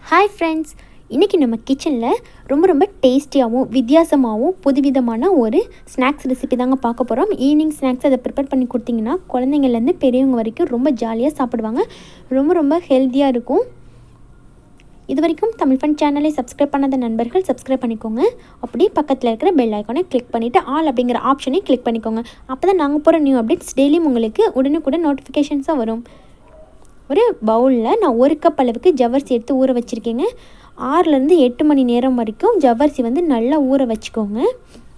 Hi friends, இன்றைக்கி நம்ம கிச்சனில் ரொம்ப டேஸ்டியாகவும் வித்தியாசமாகவும் புதுவிதமான ஒரு ஸ்நாக்ஸ் ரெசிபி தாங்க பார்க்க போகிறோம். ஈவினிங் ஸ்நாக்ஸ் அதை ப்ரிப்பேர் பண்ணி கொடுத்திங்கன்னா குழந்தைங்கள்லேருந்து பெரியவங்க வரைக்கும் ரொம்ப ஜாலியாக சாப்பிடுவாங்க. ரொம்ப ஹெல்த்தியாக இருக்கும். இது வரைக்கும் தமிழ் ஃபன் சேனலை சப்ஸ்கிரைப் பண்ணாத நண்பர்கள் சப்ஸ்கிரைப் பண்ணிக்கோங்க. அப்படியே பக்கத்தில் இருக்கிற பெல் ஐக்கானை கிளிக் பண்ணிவிட்டு ஆல் அப்படிங்கிற ஆப்ஷனை கிளிக் பண்ணிக்கோங்க. அப்போ தான் நாங்கள் போகிற நியூ அப்டேட்ஸ் டெய்லியும் உங்களுக்கு உடனுக்குடன் நோட்டிஃபிகேஷன்ஸாக வரும். ஒரு பவுலில் நான் 1 கப் அளவுக்கு ஜவ்வரிசி எடுத்து ஊற வச்சுருக்கேங்க. 6லேருந்து 8 மணி நேரம் வரைக்கும் ஜவ்வரிசி நல்லா ஊற வச்சுக்கோங்க.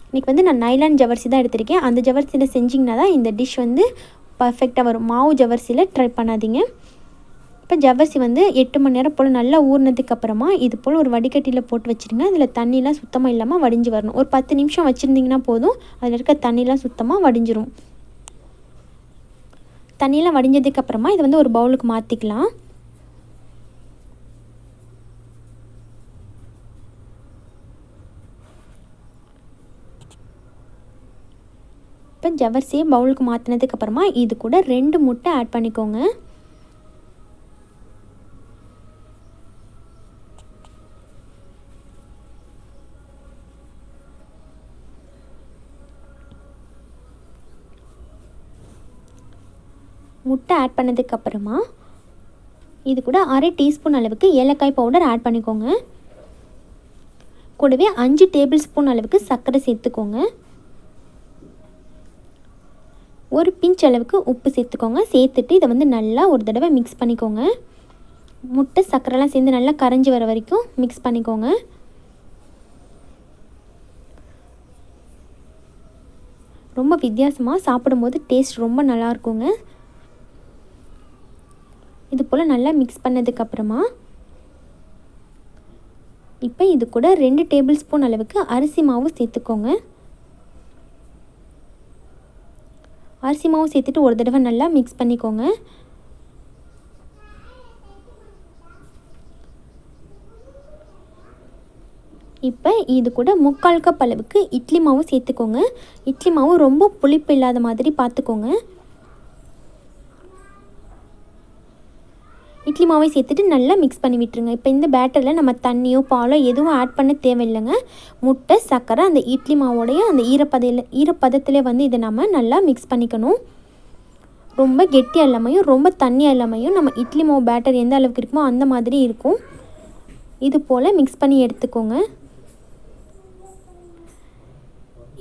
இன்றைக்கி நான் நைலான் ஜவ்வரிசி தான் எடுத்திருக்கேன். அந்த ஜவ்வரிசியில் செஞ்சிங்கன்னா தான் இந்த டிஷ் பர்ஃபெக்டாக வரும். மாவு ஜவ்வரிசியில் ட்ரை பண்ணாதீங்க. இப்போ ஜவ்வரிசி 8 மணி நேரம் போல் நல்லா ஊறினதுக்கப்புறமா இது போல் ஒரு வடிகட்டியில் போட்டு வச்சுருங்க. அதில் தண்ணிலாம் சுத்தமாக இல்லாமல் வடிஞ்சு வரணும். ஒரு 10 நிமிஷம் வச்சுருந்திங்கன்னா போதும், அதில் இருக்க தண்ணிலாம் சுத்தமாக வடிஞ்சிரும். தண்ணியெல்லாம் வடிஞ்சதுக்கப்புறமா இது ஒரு பவுலுக்கு மாற்றிக்கலாம். இப்போ ஜவ்வரிசியை பவுலுக்கு மாற்றினதுக்கப்புறமா இது கூட 2 முட்டை ஆட் பண்ணிக்கோங்க. முட்டை ஆட் பண்ணதுக்கப்புறமா இது கூட 1/2 டீஸ்பூன் அளவுக்கு ஏலக்காய் பவுடர் ஆட் பண்ணிக்கோங்க. கூடவே 5 டேபிள் ஸ்பூன் அளவுக்கு சர்க்கரை சேர்த்துக்கோங்க. ஒரு பிஞ்ச் அளவுக்கு உப்பு சேர்த்துக்கோங்க. சேர்த்துட்டு இதை நல்லா ஒரு தடவை மிக்ஸ் பண்ணிக்கோங்க. முட்டை சர்க்கரைலாம் சேர்ந்து நல்லா கரைஞ்சி வர வரைக்கும் மிக்ஸ் பண்ணிக்கோங்க. ரொம்ப வித்தியாசமாக சாப்பிடும்போது டேஸ்ட் ரொம்ப நல்லாயிருக்குங்க. இது போல் நல்லா மிக்ஸ் பண்ணதுக்கப்புறமா இப்போ இது கூட 2 டேபிள் ஸ்பூன் அளவுக்கு அரிசி மாவு சேர்த்துக்கோங்க. அரிசி மாவு சேர்த்துட்டு ஒரு தடவை நல்லா மிக்ஸ் பண்ணிக்கோங்க. இப்போ இது கூட 3/4 கப் அளவுக்கு இட்லி மாவு சேர்த்துக்கோங்க. இட்லி மாவு ரொம்ப புளிப்பு இல்லாத மாதிரி பார்த்துக்கோங்க. இட்லி மாவை சேர்த்துட்டு நல்லா மிக்ஸ் பண்ணி விட்டுருங்க. இப்போ இந்த பேட்டரில் நம்ம தண்ணியோ பாலோ எதுவும் ஆட் பண்ண தேவையில்லைங்க. முட்டை சர்க்கரை அந்த இட்லி மாவோடைய அந்த ஈரப்பதத்திலே இதை நம்ம நல்லா மிக்ஸ் பண்ணிக்கணும். ரொம்ப கெட்டியாக இல்லாமையும் ரொம்ப தண்ணியாக இல்லாமையும் நம்ம இட்லி மாவு பேட்டர் எந்த அளவுக்கு இருக்குமோ அந்த மாதிரி இருக்கும். இது போல் மிக்ஸ் பண்ணி எடுத்துக்கோங்க.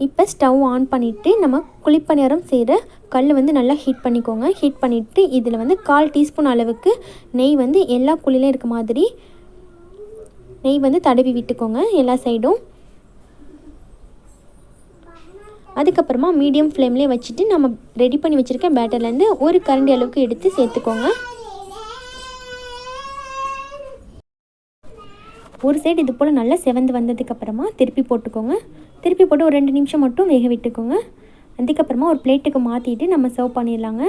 இப்போ ஸ்டவ் ஆன் பண்ணிவிட்டு நம்ம குழிப்பணியாரம் செய்கிற கல் நல்லா ஹீட் பண்ணிக்கோங்க. ஹீட் பண்ணிவிட்டு இதில் 1/4 டீஸ்பூன் அளவுக்கு நெய் எல்லா குழிலையும் இருக்க மாதிரி நெய் தடவி விட்டுக்கோங்க எல்லா சைடும். அதுக்கப்புறமா மீடியம் ஃப்ளேம்லேயே வச்சுட்டு நம்ம ரெடி பண்ணி வச்சுருக்க பேட்டர்லேருந்து ஒரு கரண்டி அளவுக்கு எடுத்து சேர்த்துக்கோங்க. ஒரு சைடு இது போல் நல்லா செவந்து வந்ததுக்கப்புறமா திருப்பி போட்டுக்கோங்க. திருப்பி போட்டு ஒரு 2 நிமிஷம் மட்டும் வேக விட்டுக்கோங்க. அதுக்கப்புறமா ஒரு பிளேட்டுக்கு மாற்றிட்டு நம்ம சர்வ் பண்ணிடலாங்க.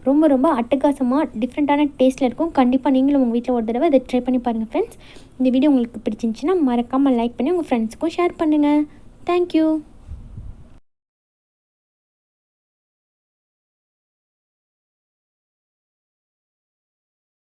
ரொம்ப அட்டகாசமாக டிஃப்ரெண்ட்டான டேஸ்ட்டில் இருக்கும். கண்டிப்பாக நீங்களும் உங்கள் வீட்டில் ஒரு தடவை இதை ட்ரை பண்ணி பாருங்கள் ஃப்ரெண்ட்ஸ். இந்த வீடியோ உங்களுக்கு பிடிச்சிருந்துச்சின்னா மறக்காமல் லைக் பண்ணி உங்கள் ஃப்ரெண்ட்ஸுக்கும் ஷேர் பண்ணுங்கள். தேங்க்யூ.